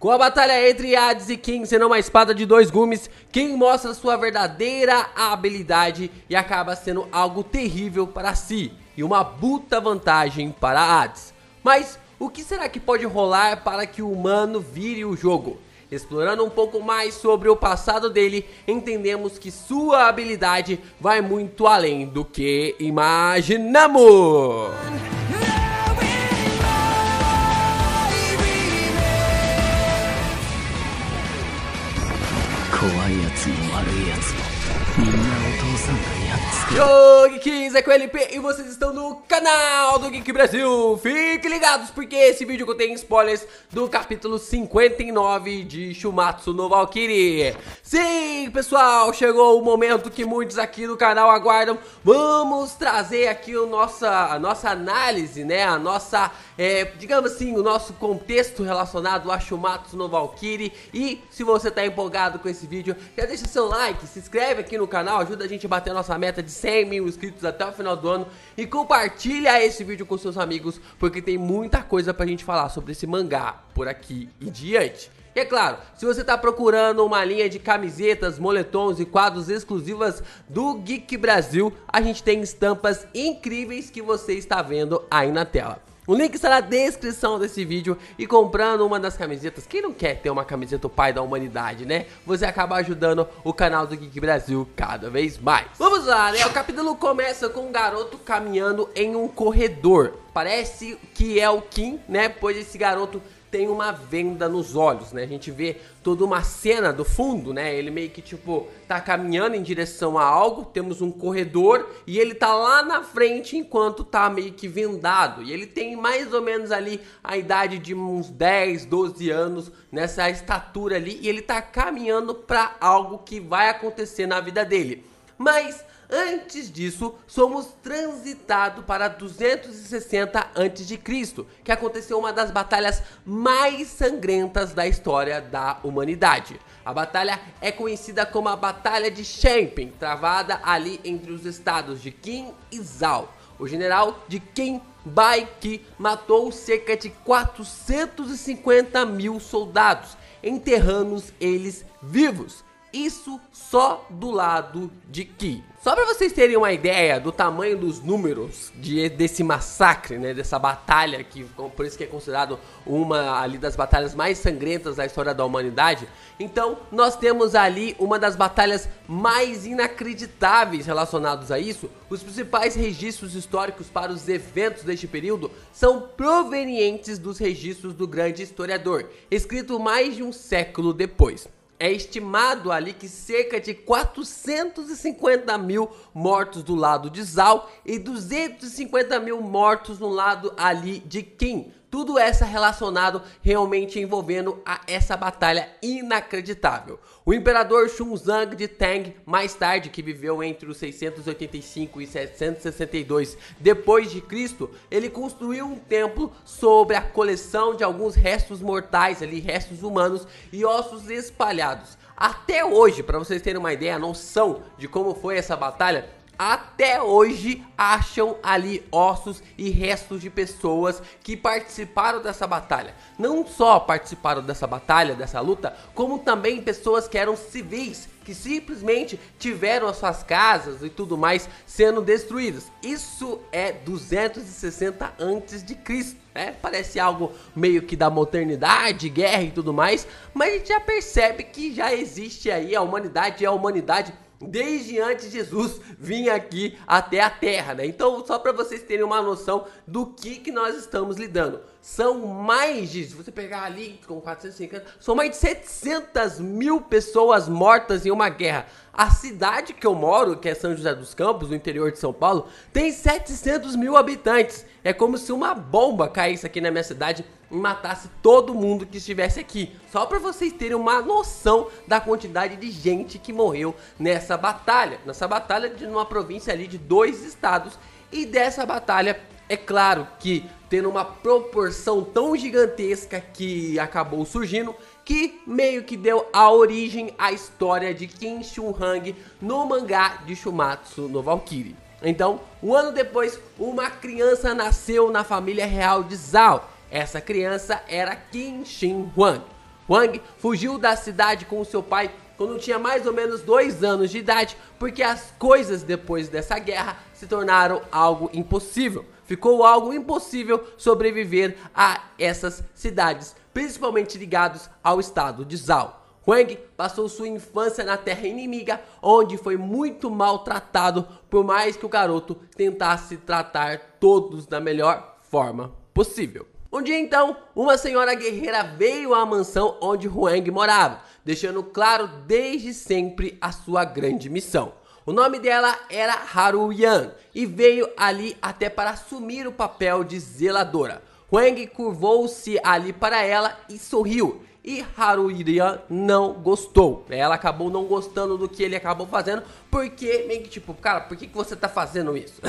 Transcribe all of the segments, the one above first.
Com a batalha entre Hades e King sendo uma espada de dois gumes, King mostra sua verdadeira habilidade e acaba sendo algo terrível para si e uma puta vantagem para Hades. Mas o que será que pode rolar para que o humano vire o jogo? Explorando um pouco mais sobre o passado dele, entendemos que sua habilidade vai muito além do que imaginamos. Yo, Geeks, é com o LP e vocês estão no canal do Geek Brasil. Fiquem ligados porque esse vídeo contém spoilers do capítulo 59 de Shumatsu no Valkyrie. Sim, pessoal, chegou o momento que muitos aqui no canal aguardam. Vamos trazer aqui a nossa análise, né? A nossa, digamos assim, o nosso contexto relacionado a Shumatsu no Valkyrie. E se você tá empolgado com esse vídeo, já deixa seu like, se inscreve aqui no canal, ajuda a gente a bater a nossa meta de 100 mil inscritos até o final do ano e compartilha esse vídeo com seus amigos, porque tem muita coisa pra gente falar sobre esse mangá por aqui e diante. E é claro, se você tá procurando uma linha de camisetas, moletons e quadros exclusivas do Geek Brasil, a gente tem estampas incríveis que você está vendo aí na tela. O link está na descrição desse vídeo e comprando uma das camisetas, quem não quer ter uma camiseta do pai da humanidade, né? Você acaba ajudando o canal do Geek Brasil cada vez mais. Vamos lá, né? O capítulo começa com um garoto caminhando em um corredor. Parece que é o Kim, né? Pois esse garoto tem uma venda nos olhos, né? A gente vê toda uma cena do fundo, né? Ele meio que, tipo, tá caminhando em direção a algo. Temos um corredor e ele tá lá na frente enquanto tá meio que vendado. E ele tem mais ou menos ali a idade de uns 10, 12 anos, nessa estatura ali. E ele tá caminhando pra algo que vai acontecer na vida dele. Mas antes disso, somos transitados para 260 a.C., que aconteceu uma das batalhas mais sangrentas da história da humanidade. A batalha é conhecida como a Batalha de Champion, travada ali entre os estados de Qin e Zhao. O general de Qin, Bai Qi, matou cerca de 450 mil soldados, enterrando eles vivos. Isso só do lado de Qi. Só para vocês terem uma ideia do tamanho dos números desse massacre, né, dessa batalha, que por isso que é considerado uma ali das batalhas mais sangrentas da história da humanidade. Então, nós temos ali uma das batalhas mais inacreditáveis relacionados a isso. Os principais registros históricos para os eventos deste período são provenientes dos registros do grande historiador, escrito mais de um século depois. É estimado ali que cerca de 450 mil mortos do lado de Zhao e 250 mil mortos no lado ali de Qin. Tudo essa relacionado realmente envolvendo essa batalha inacreditável. O imperador Shunzang de Tang, mais tarde, que viveu entre os 685 e 762 depois de Cristo, ele construiu um templo sobre a coleção de alguns restos mortais ali, restos humanos e ossos espalhados. Até hoje, para vocês terem uma ideia, a noção de como foi essa batalha, até hoje acham ali ossos e restos de pessoas que participaram dessa batalha. Não só participaram dessa batalha, dessa luta, como também pessoas que eram civis, que simplesmente tiveram as suas casas e tudo mais sendo destruídas. Isso é 260 a.C., né? Parece algo meio que da modernidade, guerra e tudo mais, mas a gente já percebe que já existe aí a humanidade, desde antes de Jesus vir aqui até a Terra, né? Então, só para vocês terem uma noção do que nós estamos lidando. São mais de, se você pegar ali com 450, são mais de 700 mil pessoas mortas em uma guerra. A cidade que eu moro, que é São José dos Campos, no interior de São Paulo, tem 700 mil habitantes. É como se uma bomba caísse aqui na minha cidade e matasse todo mundo que estivesse aqui. Só para vocês terem uma noção da quantidade de gente que morreu nessa batalha. Nessa batalha de uma província ali de 2 estados. E dessa batalha, é claro que tendo uma proporção tão gigantesca que acabou surgindo, que meio que deu a origem à história de Qin Shi Huang no mangá de Shumatsu no Valkyrie. Então, um ano depois, uma criança nasceu na família real de Zhao. Essa criança era Qin Shi Huang. Hwang fugiu da cidade com seu pai quando tinha mais ou menos 2 anos de idade, porque as coisas depois dessa guerra se tornaram algo impossível. Ficou algo impossível sobreviver a essas cidades, principalmente ligados ao estado de Zhao. Hwang passou sua infância na terra inimiga, onde foi muito maltratado, por mais que o garoto tentasse tratar todos da melhor forma possível. Um dia então, uma senhora guerreira veio à mansão onde Hwang morava, deixando claro desde sempre a sua grande missão. O nome dela era Haruyan e veio ali até para assumir o papel de zeladora. Hwang curvou-se ali para ela e sorriu. E Haruyan não gostou. Ela acabou não gostando do que ele acabou fazendo, porque meio que tipo, cara, por que você tá fazendo isso?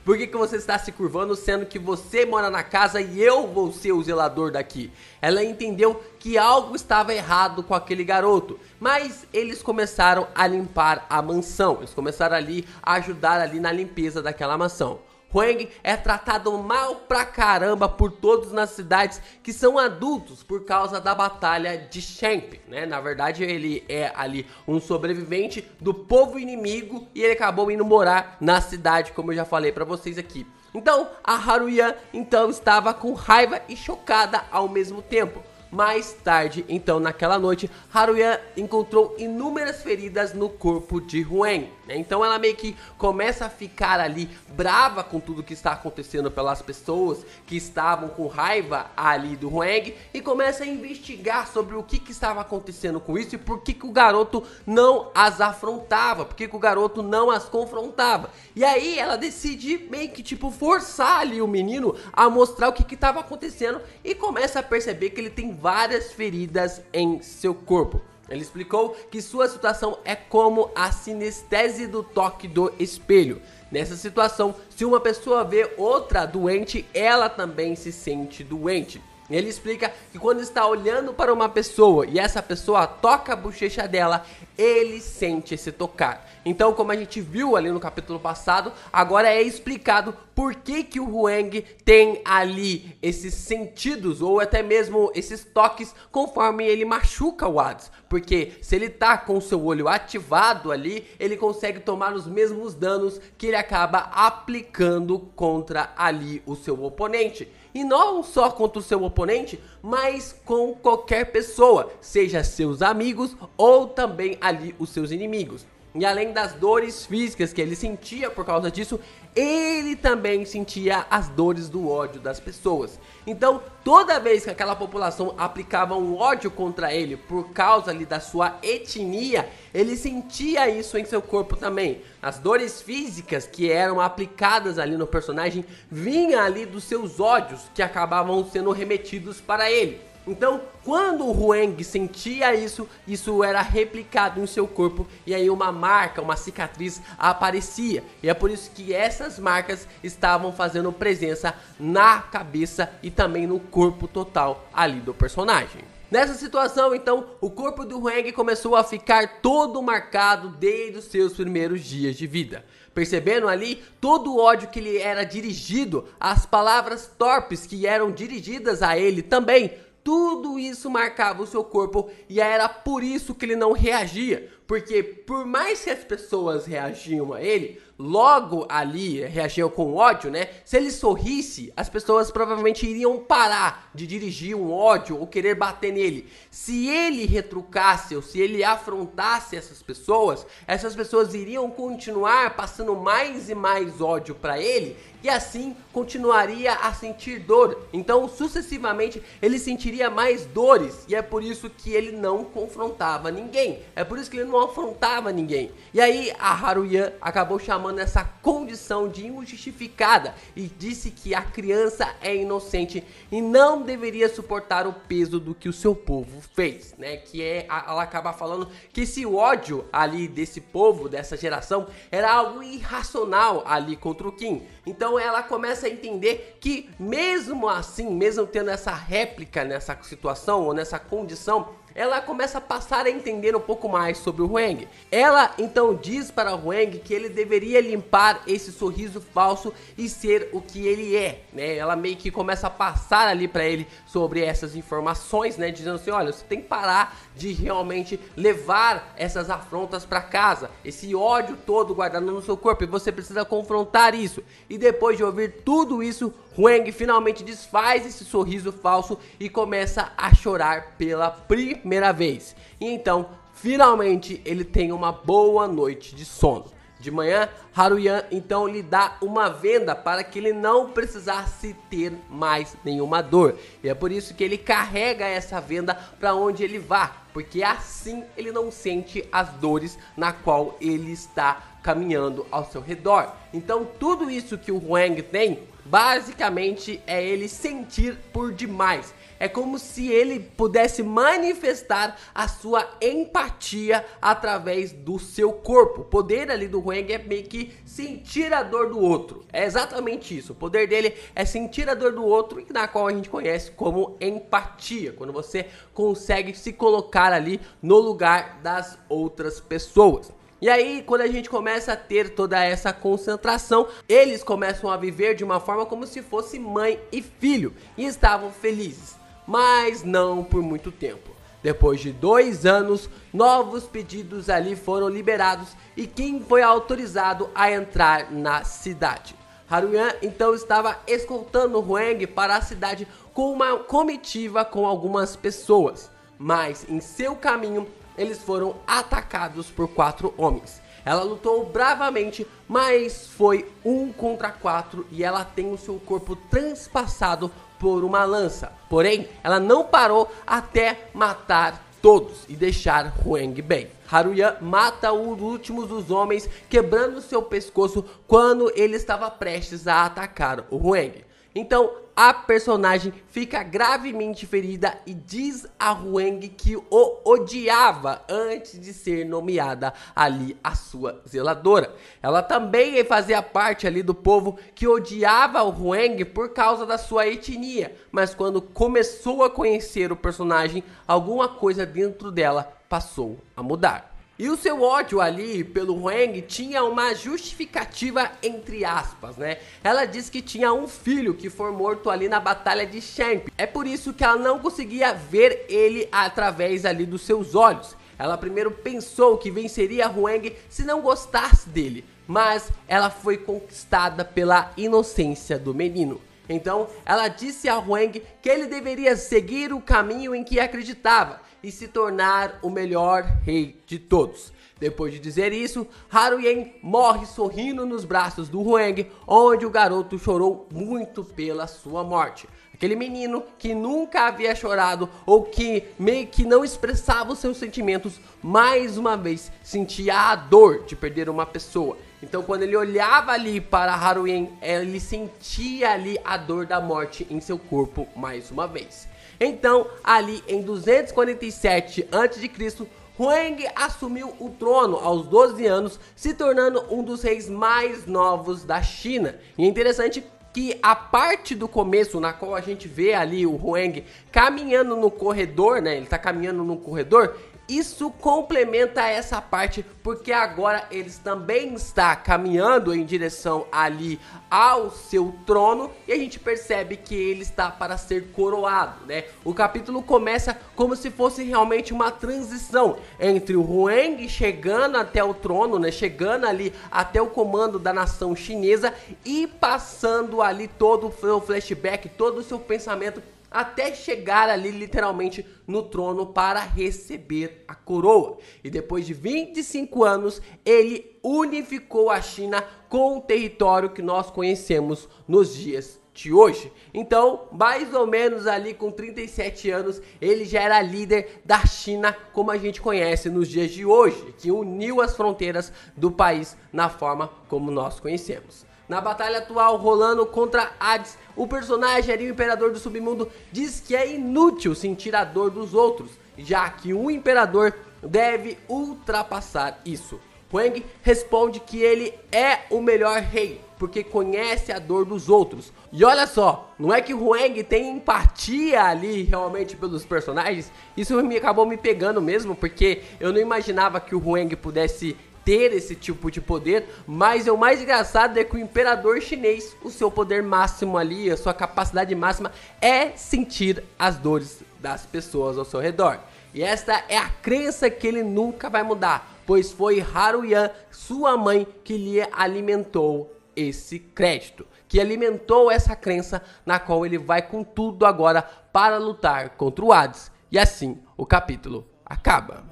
Por que você está se curvando, sendo que você mora na casa e eu vou ser o zelador daqui? Ela entendeu que algo estava errado com aquele garoto, mas eles começaram a limpar a mansão. Eles começaram ali a ajudar ali na limpeza daquela mansão. Hwang é tratado mal pra caramba por todos nas cidades que são adultos por causa da batalha de Champ, né? Na verdade ele é ali um sobrevivente do povo inimigo e ele acabou indo morar na cidade, como eu já falei pra vocês aqui. Então a Haruyan então estava com raiva e chocada ao mesmo tempo. Mais tarde, então, naquela noite, Haruyan encontrou inúmeras feridas no corpo de Hwang, né? Então ela meio que começa a ficar ali brava com tudo que está acontecendo pelas pessoas que estavam com raiva ali do Hwang e começa a investigar sobre o que estava acontecendo com isso e por que o garoto não as afrontava, por que o garoto não as confrontava. E aí ela decide meio que tipo forçar ali o menino a mostrar o que estava acontecendo e começa a perceber que ele tem várias feridas em seu corpo. Ele explicou que sua situação é como a sinestese do toque do espelho. Nessa situação, se uma pessoa vê outra doente, ela também se sente doente. Ele explica que quando está olhando para uma pessoa e essa pessoa toca a bochecha dela, ele sente esse tocar. Então, como a gente viu ali no capítulo passado, agora é explicado por que o Hwang tem ali esses sentidos ou até mesmo esses toques conforme ele machuca o Hades. Porque se ele tá com o seu olho ativado ali, ele consegue tomar os mesmos danos que ele acaba aplicando contra ali o seu oponente. E não só contra o seu oponente, mas com qualquer pessoa, seja seus amigos ou também ali os seus inimigos. E além das dores físicas que ele sentia por causa disso, ele também sentia as dores do ódio das pessoas. Então, toda vez que aquela população aplicava um ódio contra ele por causa ali da sua etnia, ele sentia isso em seu corpo também. As dores físicas que eram aplicadas ali no personagem vinham ali dos seus ódios que acabavam sendo remetidos para ele. Então, quando o Hwang sentia isso, isso era replicado em seu corpo e aí uma marca, uma cicatriz aparecia. E é por isso que essas marcas estavam fazendo presença na cabeça e também no corpo total ali do personagem. Nessa situação, então, o corpo do Hwang começou a ficar todo marcado desde os seus primeiros dias de vida. Percebendo ali todo o ódio que lhe era dirigido, as palavras torpes que eram dirigidas a ele também. Tudo isso marcava o seu corpo e era por isso que ele não reagia. Porque por mais que as pessoas reagiam a ele, logo ali reagiam com ódio, né? Se ele sorrisse, as pessoas provavelmente iriam parar de dirigir um ódio ou querer bater nele. Se ele retrucasse ou se ele afrontasse essas pessoas iriam continuar passando mais e mais ódio para ele e assim continuaria a sentir dor. Então, sucessivamente, ele sentiria mais dores e é por isso que ele não confrontava ninguém. É por isso que ele não afrontava ninguém. E aí a Haruyan acabou chamando essa condição de injustificada e disse que a criança é inocente e não deveria suportar o peso do que o seu povo fez, né? Ela acaba falando que esse ódio ali desse povo, dessa geração, era algo irracional ali contra o Kim. Então ela começa a entender que mesmo assim, mesmo tendo essa réplica nessa situação ou nessa condição, ela começa a passar a entender um pouco mais sobre o Hwang. Ela então diz para o Hwang que ele deveria limpar esse sorriso falso e ser o que ele é, né? Ela meio que começa a passar ali para ele sobre essas informações, né? Dizendo assim, olha, você tem que parar de realmente levar essas afrontas para casa, esse ódio todo guardado no seu corpo, e você precisa confrontar isso. E depois de ouvir tudo isso, Hwang finalmente desfaz esse sorriso falso e começa a chorar pela primeira vez. E então, finalmente, ele tem uma boa noite de sono. De manhã, Haruyan então lhe dá uma venda para que ele não precisasse ter mais nenhuma dor. E é por isso que ele carrega essa venda para onde ele vá, porque assim ele não sente as dores na qual ele está caminhando ao seu redor. Então tudo isso que o Hwang tem, basicamente é ele sentir por demais. É como se ele pudesse manifestar a sua empatia através do seu corpo. O poder ali do Hwang é meio que sentir a dor do outro. É exatamente isso. O poder dele é sentir a dor do outro, e na qual a gente conhece como empatia. Quando você consegue se colocar ali no lugar das outras pessoas. E aí, quando a gente começa a ter toda essa concentração, eles começam a viver de uma forma como se fosse mãe e filho. E estavam felizes. Mas não por muito tempo. Depois de 2 anos, novos pedidos ali foram liberados e quem foi autorizado a entrar na cidade? Haruyan então estava escoltando Hwang para a cidade com uma comitiva com algumas pessoas. Mas em seu caminho, eles foram atacados por 4 homens. Ela lutou bravamente, mas foi 1 contra 4 e ela tem o seu corpo transpassado por uma lança. Porém, ela não parou até matar todos e deixar Hwang bem. Haruyan mata os últimos dos homens, quebrando seu pescoço quando ele estava prestes a atacar o Hwang. Então, a personagem fica gravemente ferida e diz a Hwang que o odiava antes de ser nomeada ali a sua zeladora. Ela também fazia parte ali do povo que odiava o Hwang por causa da sua etnia, mas quando começou a conhecer o personagem, alguma coisa dentro dela passou a mudar. E o seu ódio ali pelo Hwang tinha uma justificativa entre aspas, né? Ela diz que tinha um filho que foi morto ali na batalha de Champ. É por isso que ela não conseguia ver ele através ali dos seus olhos. Ela primeiro pensou que venceria Hwang se não gostasse dele, mas ela foi conquistada pela inocência do menino. Então ela disse a Hwang que ele deveria seguir o caminho em que acreditava e se tornar o melhor rei de todos. Depois de dizer isso, Haruyan morre sorrindo nos braços do Hwang, onde o garoto chorou muito pela sua morte. Aquele menino que nunca havia chorado ou que meio que não expressava os seus sentimentos, mais uma vez sentia a dor de perder uma pessoa. Então quando ele olhava ali para Haruyan, ele sentia ali a dor da morte em seu corpo mais uma vez. Então, ali em 247 a.C., Hwang assumiu o trono aos 12 anos, se tornando um dos reis mais novos da China. E é interessante que a parte do começo, na qual a gente vê ali o Hwang caminhando no corredor, né? Ele tá caminhando no corredor. Isso complementa essa parte, porque agora eles também está caminhando em direção ali ao seu trono e a gente percebe que ele está para ser coroado, né? O capítulo começa como se fosse realmente uma transição entre o Hwang chegando até o trono, né? Chegando ali até o comando da nação chinesa e passando ali todo o seu flashback, todo o seu pensamento até chegar ali literalmente no trono para receber a coroa. E depois de 25 anos, ele unificou a China com o território que nós conhecemos nos dias de hoje. Então, mais ou menos ali com 37 anos, ele já era líder da China como a gente conhece nos dias de hoje, que uniu as fronteiras do país na forma como nós conhecemos. Na batalha atual rolando contra Hades, o personagem ali, o Imperador do Submundo, diz que é inútil sentir a dor dos outros, já que um Imperador deve ultrapassar isso. Huang responde que ele é o melhor rei, porque conhece a dor dos outros. E olha só, não é que o Huang tem empatia ali realmente pelos personagens? Isso acabou me pegando mesmo, porque eu não imaginava que o Huang pudesse ter esse tipo de poder, mas o mais engraçado é que o imperador chinês, o seu poder máximo ali, a sua capacidade máxima é sentir as dores das pessoas ao seu redor. E esta é a crença que ele nunca vai mudar, pois foi Haruyan, sua mãe, que lhe alimentou esse crédito, que alimentou essa crença na qual ele vai com tudo agora para lutar contra o Hades. E assim o capítulo acaba.